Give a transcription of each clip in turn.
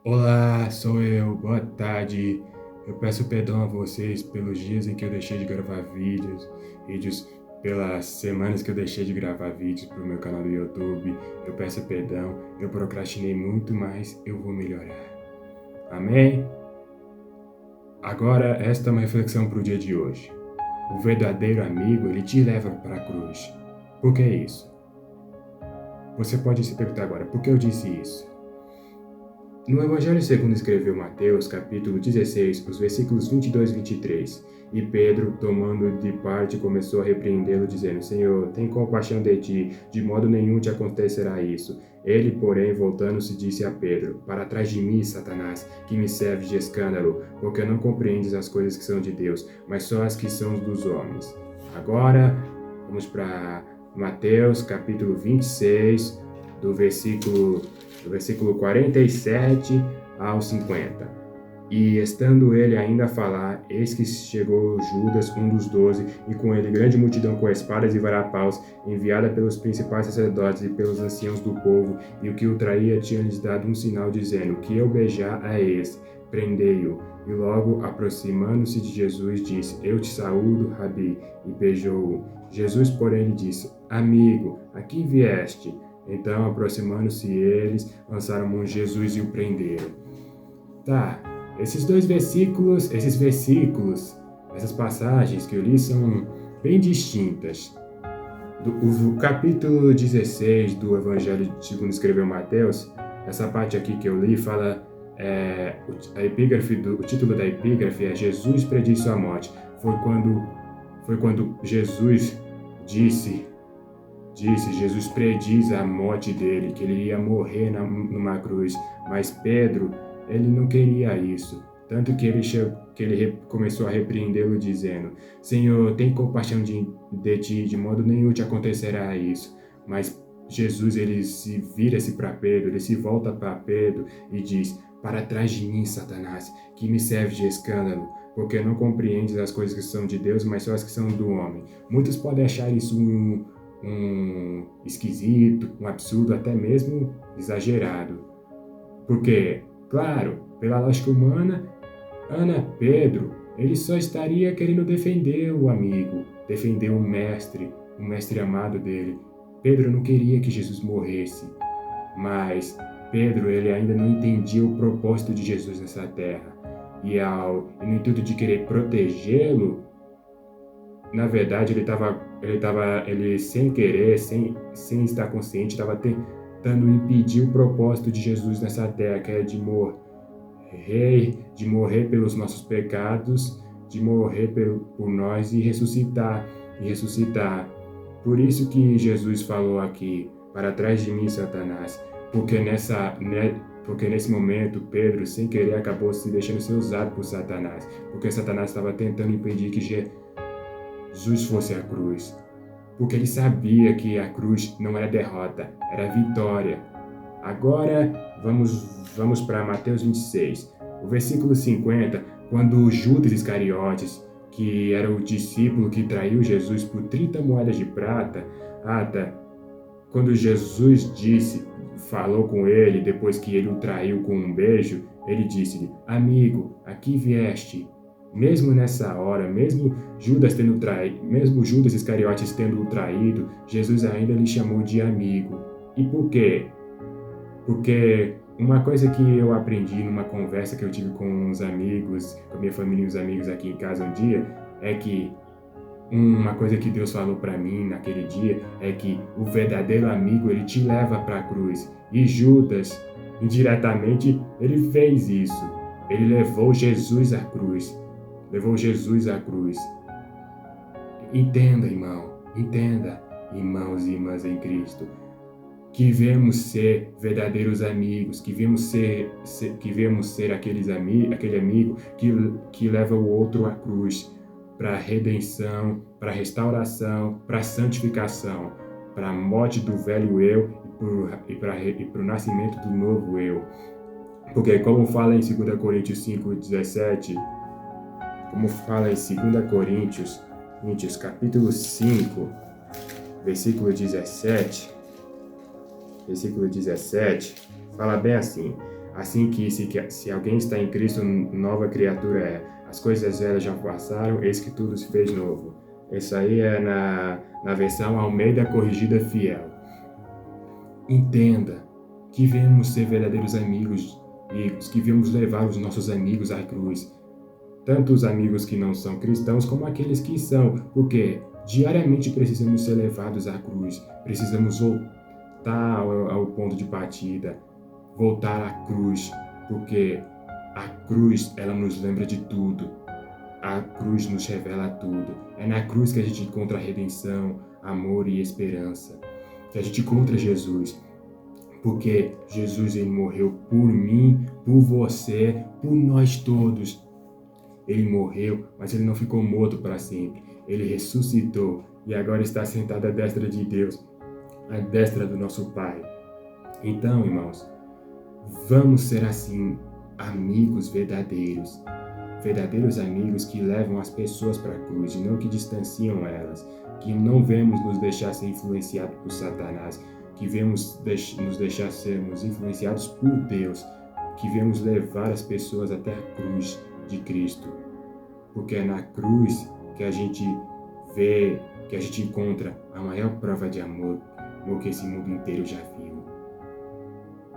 Olá, sou eu, boa tarde. Eu peço perdão a vocês pelos dias em que eu deixei de gravar vídeos pelas semanas que eu deixei de gravar vídeos para o meu canal do YouTube. Eu peço perdão, eu procrastinei muito, mas eu vou melhorar. Amém? Agora, esta é uma reflexão para o dia de hoje. O verdadeiro amigo, ele te leva para a cruz. Por que isso? Você pode se perguntar agora, por que eu disse isso? No Evangelho segundo escreveu Mateus, capítulo 16, os versículos 22 e 23, e Pedro, tomando de parte, começou a repreendê-lo, dizendo: Senhor, tem compaixão de ti, de modo nenhum te acontecerá isso. Ele, porém, voltando-se, disse a Pedro: Para trás de mim, Satanás, que me serves de escândalo, porque não compreendes as coisas que são de Deus, mas só as que são dos homens. Agora, vamos para Mateus, capítulo 26, do versículo 47 ao 50. E estando ele ainda a falar, eis que chegou Judas, um dos 12, e com ele grande multidão com espadas e varapaus, enviada pelos principais sacerdotes e pelos anciãos do povo, e o que o traía tinha-lhes dado um sinal, dizendo: que eu beijar a esse, prendei-o. E logo, aproximando-se de Jesus, disse: Eu te saúdo, Rabi, e beijou-o. Jesus, porém, lhe disse: Amigo, aqui vieste? Então, aproximando-se eles, lançaram mão de Jesus e o prenderam. Tá, esses versículos, essas passagens que eu li são bem distintas. O capítulo 16 do Evangelho segundo escreveu Mateus, essa parte aqui que eu li fala, o título da epígrafe é Jesus prediz sua morte. Foi quando Jesus prediz a morte dele, que ele ia morrer numa cruz, mas Pedro, ele não queria isso, tanto que ele começou a repreendê-lo dizendo: Senhor, tem compaixão de ti, de modo nenhum te acontecerá isso. Mas Jesus, ele se vira-se para Pedro, ele se volta para Pedro e diz: Para trás de mim, Satanás, que me serve de escândalo, porque não compreendes as coisas que são de Deus, mas só as que são do homem. Muitos podem achar isso um esquisito, um absurdo, até mesmo exagerado. Porque, claro, pela lógica humana, Pedro, ele só estaria querendo defender o amigo, defender o mestre amado dele. Pedro não queria que Jesus morresse, mas Pedro, ele ainda não entendia o propósito de Jesus nessa terra. E no intuito de querer protegê-lo, na verdade, ele sem querer, sem estar consciente, estava tentando impedir o propósito de Jesus nessa terra, que é de morrer pelos nossos pecados, de morrer por nós e ressuscitar. Por isso que Jesus falou aqui: para trás de mim, Satanás, porque nesse momento Pedro, sem querer, acabou se deixando ser usado por Satanás, porque Satanás estava tentando impedir que Jesus fosse a cruz, porque ele sabia que a cruz não era derrota, era vitória. Agora vamos para Mateus 26, o versículo 50, quando Judas Iscariotes, que era o discípulo que traiu Jesus por 30 moedas de prata, quando Jesus falou com ele, depois que ele o traiu com um beijo, ele disse-lhe: Amigo, aqui vieste. Mesmo nessa hora, mesmo Judas Iscariotes tendo o traído, Jesus ainda lhe chamou de amigo. E por quê? Porque uma coisa que eu aprendi numa conversa que eu tive com os amigos, com a minha família e os amigos aqui em casa um dia, é que uma coisa que Deus falou para mim naquele dia é que o verdadeiro amigo, ele te leva para a cruz. E Judas, indiretamente, ele fez isso. Ele levou Jesus à cruz. Entenda, irmãos e irmãs em Cristo, que devemos ser verdadeiros amigos, que devemos ser aquele amigo que leva o outro à cruz, para a redenção, para a restauração, para a santificação, para a morte do velho eu e para o nascimento do novo eu. Porque como fala em 2 Coríntios 5:17, como fala em 2 Coríntios, capítulo 5, versículo 17, fala bem assim: Assim que se alguém está em Cristo, nova criatura é. As coisas velhas já passaram, eis que tudo se fez novo. Isso aí é na versão Almeida Corrigida Fiel. Entenda que devemos ser verdadeiros amigos e que devemos levar os nossos amigos à cruz. Tanto os amigos que não são cristãos como aqueles que são, porque diariamente precisamos ser levados à cruz. Precisamos voltar ao ponto de partida, voltar à cruz, porque a cruz, ela nos lembra de tudo. A cruz nos revela tudo. É na cruz que a gente encontra redenção, amor e esperança. Que a gente encontra Jesus. Porque Jesus, ele morreu por mim, por você, por nós todos. Ele morreu, mas ele não ficou morto para sempre. Ele ressuscitou e agora está sentado à destra de Deus, à destra do nosso Pai. Então, irmãos, vamos ser assim, amigos verdadeiros. Verdadeiros amigos que levam as pessoas para a cruz e não que distanciam elas. Que não vemos nos deixar ser influenciados por Satanás. Que vemos nos deixar sermos influenciados por Deus. Que vemos levar as pessoas até a cruz de Cristo. Porque é na cruz que a gente vê, que a gente encontra a maior prova de amor que esse mundo inteiro já viu.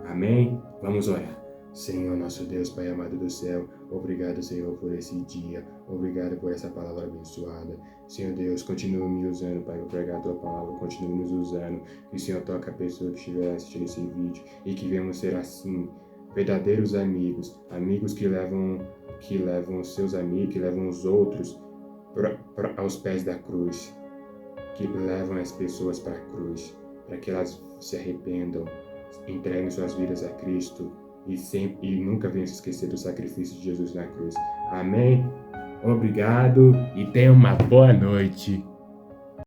Amém? Vamos orar. Senhor, nosso Deus, Pai amado do céu, obrigado, Senhor, por esse dia. Obrigado por essa palavra abençoada. Senhor Deus, continua me usando, Pai, para pregar a Tua palavra. Continua nos usando. Que o Senhor toque a pessoa que estiver assistindo esse vídeo. E que venhamos ser assim, verdadeiros amigos. Amigos que levam seus amigos, que levam os outros aos pés da cruz. Que levam as pessoas para a cruz. Para que elas se arrependam, entreguem suas vidas a Cristo. E nunca venham se esquecer do sacrifício de Jesus na cruz. Amém? Obrigado e tenha uma boa noite.